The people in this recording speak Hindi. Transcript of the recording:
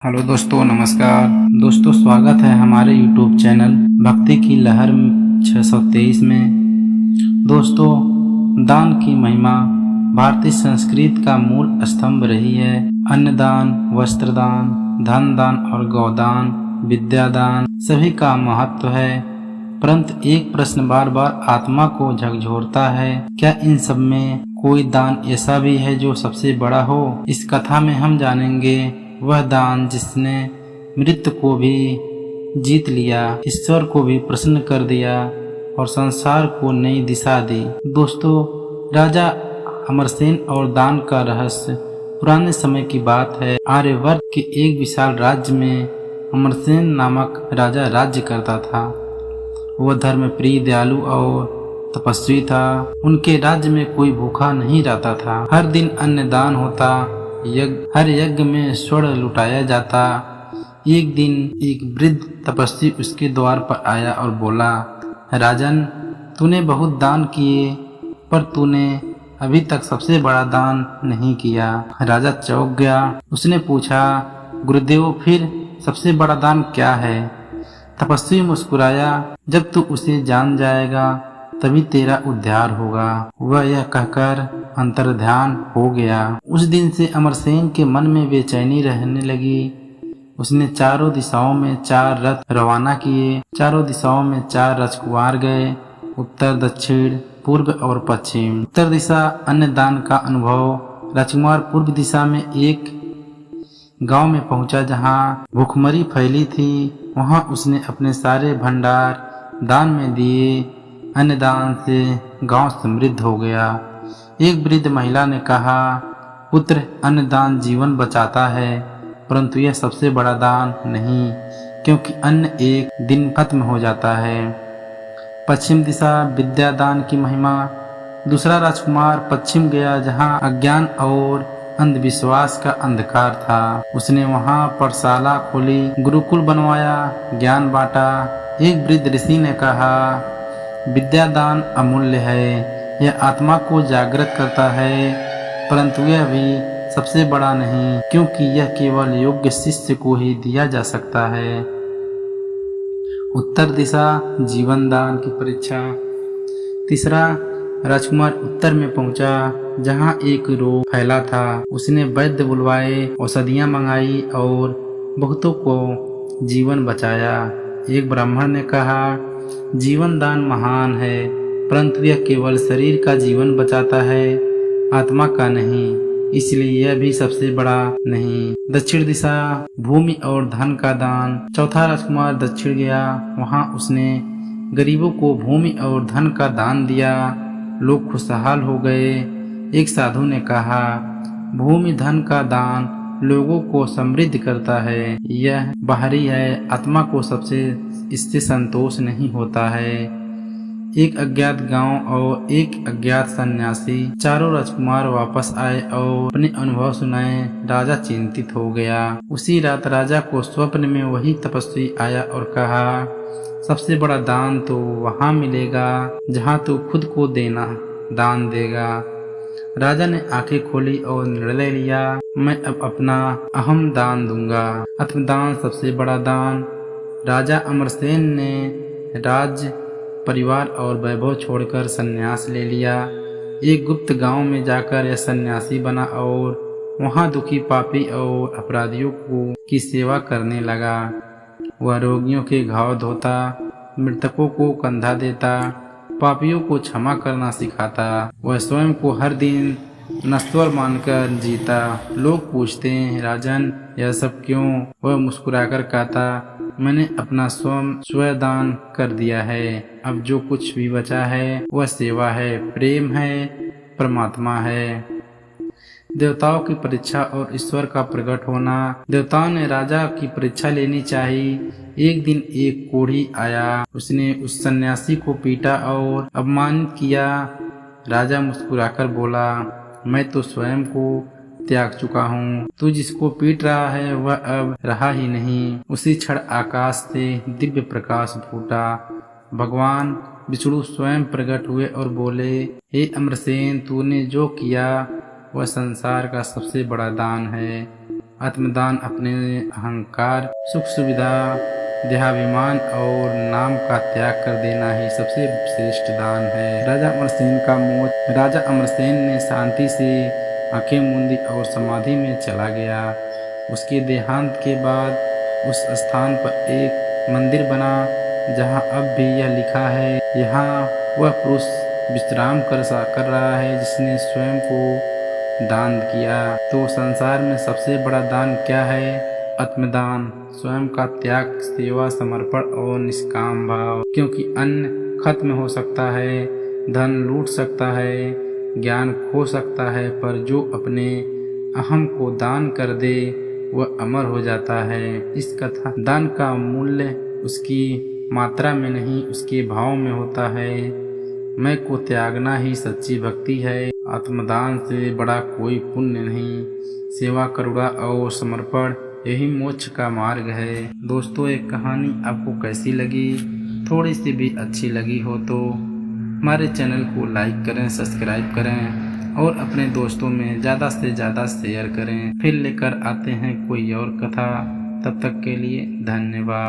हेलो दोस्तों, नमस्कार दोस्तों। स्वागत है हमारे YouTube चैनल भक्ति की लहर 623 में। दोस्तों, दान की महिमा भारतीय संस्कृति का मूल स्तंभ रही है। अन्नदान, वस्त्रदान, धन दान और गौदान, विद्यादान सभी का महत्व है। परंतु एक प्रश्न बार बार आत्मा को झकझोरता है, क्या इन सब में कोई दान ऐसा भी है जो सबसे बड़ा हो? इस कथा में हम जानेंगे वह दान जिसने मृत्यु को भी जीत लिया, ईश्वर को भी प्रसन्न कर दिया और संसार को नई दिशा दी। दोस्तों, राजा अमरसेन और दान का रहस्य पुराने समय की बात है। आर्यवर्त के एक विशाल राज्य में अमरसेन नामक राजा राज्य करता था। वह धर्म प्रिय, दयालु और तपस्वी था। उनके राज्य में कोई भूखा नहीं रहता था। हर दिन अन्नदान होता, हर यज्ञ में स्वर्ण लुटाया जाता। एक दिन एक वृद्ध तपस्वी उसके द्वार पर आया और बोला, राजन, तूने बहुत दान किए, पर तूने अभी तक सबसे बड़ा दान नहीं किया। राजा चौंक गया। उसने पूछा, गुरुदेव, फिर सबसे बड़ा दान क्या है? तपस्वी मुस्कुराया, जब तू उसे जान जाएगा तभी तेरा उद्धार होगा। वह यह कहकर अंतर्ध्यान हो गया। उस दिन से अमरसेन के मन में बेचैनी रहने लगी। उसने चारों दिशाओं में 4 रथ रवाना किए। चारों दिशाओं में 4 राजकुमार गए, उत्तर, दक्षिण, पूर्व और पश्चिम। उत्तर दिशा अन्नदान का अनुभव। राजकुमार पूर्व दिशा में एक गांव में पहुंचा जहां भूखमरी फैली थी। वहां उसने अपने सारे भंडार दान में दिए। अन्नदान से गांव समृद्ध हो गया। एक वृद्ध महिला ने कहा, पुत्र, अन्नदान जीवन बचाता है, परंतु यह सबसे बड़ा दान नहीं, क्योंकि अन्न एक दिन खत्म हो जाता है। पश्चिम दिशा विद्यादान की महिमा। दूसरा राजकुमार पश्चिम गया जहां अज्ञान और अंधविश्वास का अंधकार था। उसने वहां पाठशाला खोली, गुरुकुल बनवाया, ज्ञान बांटा। एक वृद्ध ऋषि ने कहा, विद्यादान अमूल्य है, यह आत्मा को जागृत करता है, परंतु यह भी सबसे बड़ा नहीं, क्योंकि यह केवल योग्य शिष्य को ही दिया जा सकता है। उत्तर दिशा जीवन दान की परीक्षा। तीसरा राजकुमार उत्तर में पहुंचा जहां एक रोग फैला था। उसने वैद्य बुलवाए, औषधियां मंगाई और बहुतों को जीवन बचाया। एक ब्राह्मण ने कहा, जीवन दान महान है, परंतु यह केवल शरीर का जीवन बचाता है, आत्मा का नहीं, इसलिए यह भी सबसे बड़ा नहीं। दक्षिण दिशा भूमि और धन का दान। चौथा राजकुमार दक्षिण गया। वहां उसने गरीबों को भूमि और धन का दान दिया। लोग खुशहाल हो गए। एक साधु ने कहा, भूमि धन का दान लोगों को समृद्ध करता है, यह बाहरी है, आत्मा को सबसे इससे संतोष नहीं होता है। एक अज्ञात गांव और एक अज्ञात सन्यासी। चारों राजकुमार वापस आए और अपने अनुभव सुनाए। राजा चिंतित हो गया। उसी रात राजा को स्वप्न में वही तपस्वी आया और कहा, सबसे बड़ा दान तो वहां मिलेगा जहां तू खुद को दान देगा। राजा ने आंखें खोली और निर्णय लिया, मैं अब अपना अहम दान दूंगा। आत्मदान सबसे बड़ा दान। राजा अमरसेन ने राज्य, परिवार और वैभव छोड़कर संन्यास ले लिया। एक गुप्त गांव में जाकर यह सन्यासी बना और वहां दुखी, पापी और अपराधियों की सेवा करने लगा। वह रोगियों के घाव धोता, मृतकों को कंधा देता, पापियों को क्षमा करना सिखाता। वह स्वयं को हर दिन नश्वर मानकर जीता। लोग पूछते हैं, राजन, यह सब क्यों? वह मुस्कुराकर कहता, मैंने अपना स्वदान कर दिया है। अब जो कुछ भी बचा है वह सेवा है, प्रेम है, परमात्मा है। देवताओं की परीक्षा और ईश्वर का प्रकट होना। देवताओं ने राजा की परीक्षा लेनी चाहिए। एक दिन एक कोढ़ी आया। उसने उस सन्यासी को पीटा और अपमानित किया। राजा मुस्कुराकर बोला, मैं तो स्वयं को त्याग चुका हूँ, तू जिसको पीट रहा है वह अब रहा ही नहीं। उसी क्षण आकाश से दिव्य प्रकाश फूटा। भगवान विष्णु स्वयं प्रकट हुए और बोले, हे अमरसेन, तूने जो किया वह संसार का सबसे बड़ा दान है। आत्मदान अपने अहंकार, सुख सुविधा, देहाभिमान और नाम का त्याग कर देना ही सबसे श्रेष्ठ दान है। राजा अमरसेन का मौत। राजा अमरसेन ने शांति से आंखें मूंदी और समाधि में चला गया। उसके देहांत के बाद उस स्थान पर एक मंदिर बना जहां अब भी यह लिखा है, यहाँ वह पुरुष विश्राम कर रहा है जिसने स्वयं को दान किया। तो संसार में सबसे बड़ा दान क्या है? आत्मदान, स्वयं का त्याग, सेवा, समर्पण और निष्काम भाव। क्योंकि अन्न खत्म हो सकता है, धन लूट सकता है, ज्ञान खो सकता है, पर जो अपने अहम को दान कर दे वह अमर हो जाता है। इस कथा दान का मूल्य उसकी मात्रा में नहीं, उसके भाव में होता है। मैं को त्यागना ही सच्ची भक्ति है। आत्मदान से बड़ा कोई पुण्य नहीं। सेवा, करुणा और समर्पण यही मोक्ष का मार्ग है। दोस्तों, एक कहानी आपको कैसी लगी? थोड़ी सी भी अच्छी लगी हो तो हमारे चैनल को लाइक करें, सब्सक्राइब करें और अपने दोस्तों में ज़्यादा से ज़्यादा शेयर करें। फिर लेकर आते हैं कोई और कथा। तब तक के लिए धन्यवाद।